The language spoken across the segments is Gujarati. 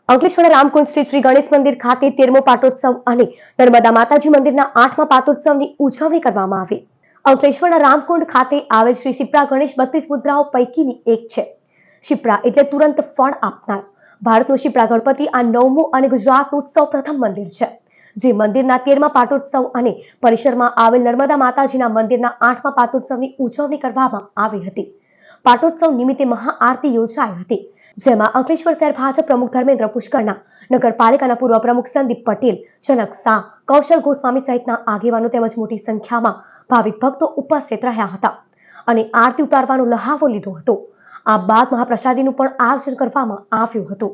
અંકલેશ્વર રામકુંડ સ્થિત શ્રી ગણેશ મંદિર ખાતે 13મો પાટોત્સવ અને નર્મદા માતાજી મંદિરના 8મા પાટોત્સવની ઉજવણી કરવામાં આવી। અંકલેશ્વરના રામકુંડ ખાતે આવેલ શ્રી શિપ્રા ગણેશ 32 મુદ્રાઓ પૈકીની એક છે। શિપ્રા એટલે તુરંત ફળ આપનાર। ભારતનું શિપ્રા ગણપતિ આ 9મું અને ગુજરાતનું સૌપ્રથમ મંદિર છે, જે મંદિરના 13મા પાટોત્સવ અને પરિસરમાં આવેલ નર્મદા માતાજીના મંદિરના 8મા પાટોત્સવની ઉજવણી કરવામાં આવી હતી। પાટોત્સવ નિમિત્તે મહાઆરતી યોજાઈ હતી, જેમાં અંકલેશ્વર શહેર ભાજપ પ્રમુખ ધર્મેન્દ્ર પુષ્કરના, નગરપાલિકાના પૂર્વ પ્રમુખ સંદીપ પટેલ, જનક શાહ, કૌશલ ગોસ્વામી સહિતના આગેવાનો તેમજ મોટી સંખ્યામાં ભાવિક ભક્તો ઉપસ્થિત રહ્યા હતા અને આરતી ઉતારવાનો લહાવો લીધો હતો। આ બાદ મહાપ્રસાદીનું પણ આયોજન કરવામાં આવ્યું હતું।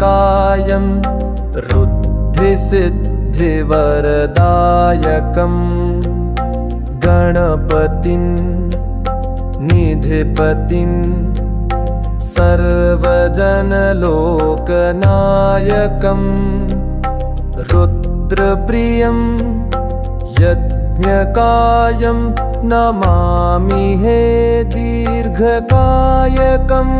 कायं रुद्धिसिद्धिवरदायकं गणपतिं निधिपतिं सर्वजनलोकनायकं रुद्रप्रियं यज्ञकायं नमामि हे दीर्घकायकम्।